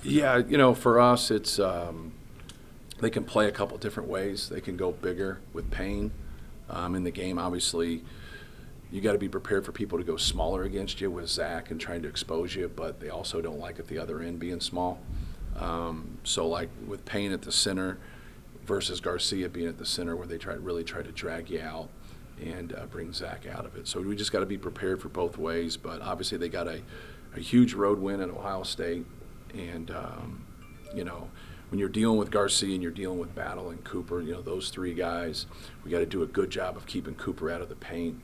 Yeah, for us, it's they can play a couple different ways. They can go bigger with Payne in the game. Obviously, you got to be prepared for people to go smaller against you with Zach and trying to expose you, but they also don't like at the other end being small. So like with Payne at the center versus Garcia being at the center, where they really try to drag you out and bring Zach out of it. So we just got to be prepared for both ways. But obviously they got a huge road win at Ohio State, and when you're dealing with Garcia and you're dealing with Battle and Cooper, those three guys, we got to do a good job of keeping Cooper out of the paint.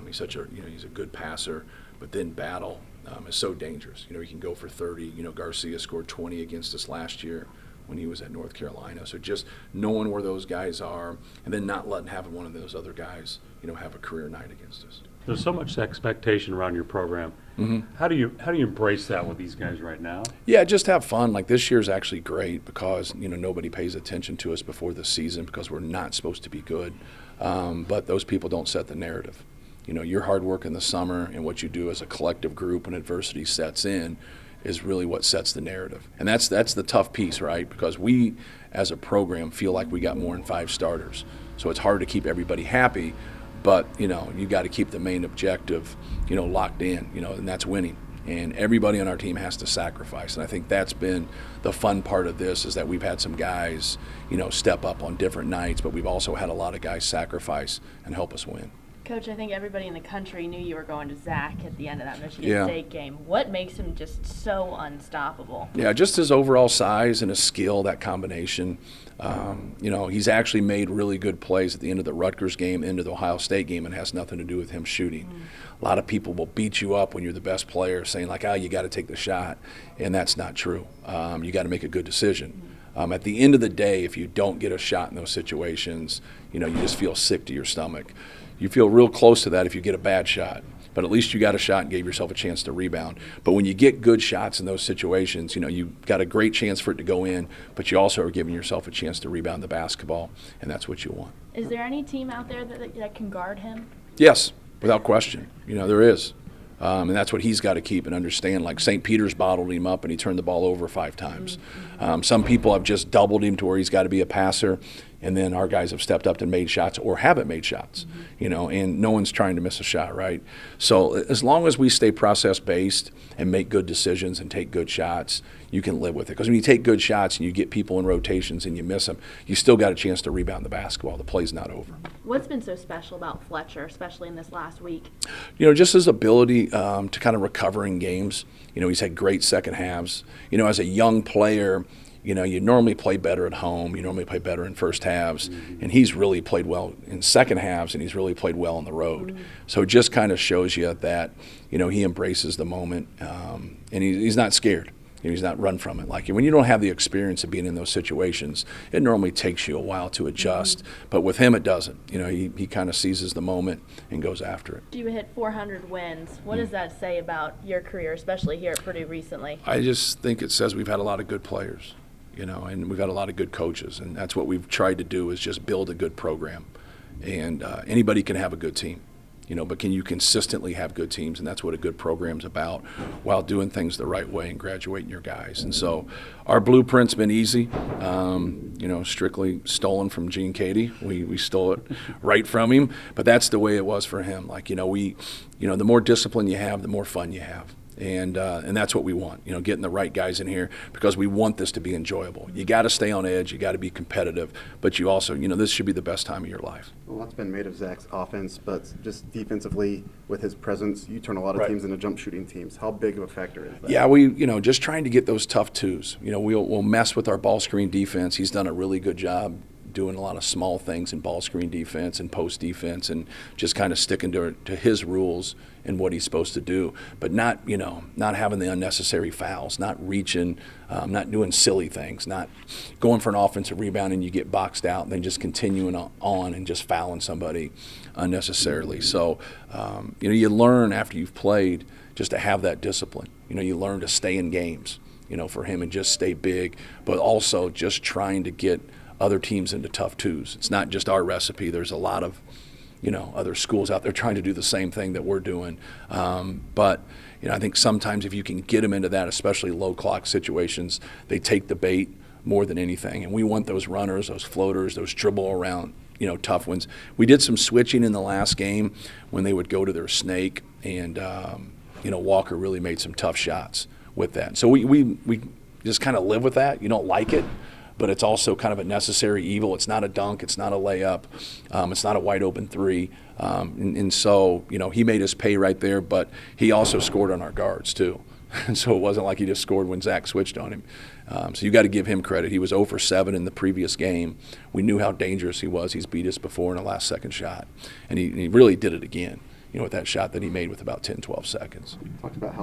He's he's a good passer, but then Battle is so dangerous. He can go for 30. Garcia scored 20 against us last year when he was at North Carolina. So just knowing where those guys are, and then not having one of those other guys, have a career night against us. There's so much expectation around your program. Mm-hmm. How do you embrace that with these guys right now? Yeah, just have fun. Like this year's actually great because nobody pays attention to us before the season because we're not supposed to be good. But those people don't set the narrative. Your hard work in the summer and what you do as a collective group when adversity sets in is really what sets the narrative. And that's the tough piece, right? Because we, as a program, feel like we got more than 5 starters. So it's hard to keep everybody happy, but, you got to keep the main objective, locked in, and that's winning. And everybody on our team has to sacrifice. And I think that's been the fun part of this is that we've had some guys, step up on different nights, but we've also had a lot of guys sacrifice and help us win. Coach, I think everybody in the country knew you were going to Zach at the end of that Michigan State game. What makes him just so unstoppable? Yeah, just his overall size and his skill, that combination. He's actually made really good plays at the end of the Rutgers game, into the Ohio State game, and has nothing to do with him shooting. A lot of people will beat you up when you're the best player, saying like, you got to take the shot, and that's not true. You got to make a good decision. At the end of the day, if you don't get a shot in those situations, you just feel sick to your stomach. You feel real close to that if you get a bad shot, but at least you got a shot and gave yourself a chance to rebound. But when you get good shots in those situations, you got a great chance for it to go in, but you also are giving yourself a chance to rebound the basketball, and that's what you want. Is there any team out there that can guard him? Yes, without question. There is. And that's what he's got to keep and understand. Like St. Peter's bottled him up and he turned the ball over 5 times. Some people have just doubled him to where he's got to be a passer, and then our guys have stepped up and made shots or haven't made shots, and no one's trying to miss a shot, right? So as long as we stay process-based and make good decisions and take good shots, you can live with it. Because when you take good shots and you get people in rotations and you miss them, you still got a chance to rebound the basketball. The play's not over. What's been so special about Fletcher, especially in this last week? Just his ability to kind of recover in games. He's had great second halves. As a young player, you normally play better at home. You normally play better in first halves. And he's really played well in second halves, and he's really played well on the road. So it just kind of shows you that, he embraces the moment, and he's not scared. He's not run from it. Like when you don't have the experience of being in those situations, it normally takes you a while to adjust. But with him, it doesn't. He kind of seizes the moment and goes after it. You hit 400 wins. What does that say about your career, especially here at Purdue recently? I just think it says we've had a lot of good players, and we've had a lot of good coaches. And that's what we've tried to do is just build a good program. And anybody can have a good team. But can you consistently have good teams? And that's what a good program's about, while doing things the right way and graduating your guys. And so our blueprint's been easy, strictly stolen from Gene Cady. We stole it right from him, but that's the way it was for him. Like, the more discipline you have, the more fun you have. And that's what we want, getting the right guys in here, because we want this to be enjoyable. You got to stay on edge. You got to be competitive. But you also, this should be the best time of your life. A lot's been made of Zach's offense, but just defensively with his presence, you turn a lot of teams into jump shooting teams. How big of a factor is that? Yeah, we, just trying to get those tough twos. We'll mess with our ball screen defense. He's done a really good job doing a lot of small things in ball screen defense and post defense, and just kind of sticking to his rules and what he's supposed to do, but not having the unnecessary fouls, not reaching, not doing silly things, not going for an offensive rebound and you get boxed out and then just continuing on and just fouling somebody unnecessarily. So, you learn after you've played just to have that discipline. You learn to stay in games, for him, and just stay big, but also just trying to get other teams into tough twos. It's not just our recipe. There's a lot of other schools out there trying to do the same thing that we're doing. But I think sometimes if you can get them into that, especially low clock situations, they take the bait more than anything. And we want those runners, those floaters, those dribble around, tough ones. We did some switching in the last game when they would go to their snake, and Walker really made some tough shots with that. So we just kind of live with that. You don't like it, but it's also kind of a necessary evil. It's not a dunk. It's not a layup. It's not a wide open three. And so, he made us pay right there, but he also scored on our guards too. And so it wasn't like he just scored when Zach switched on him. So you got to give him credit. He was 0 for 7 in the previous game. We knew how dangerous he was. He's beat us before in a last-second shot. And he really did it again, with that shot that he made with about 10, 12 seconds. Talked about how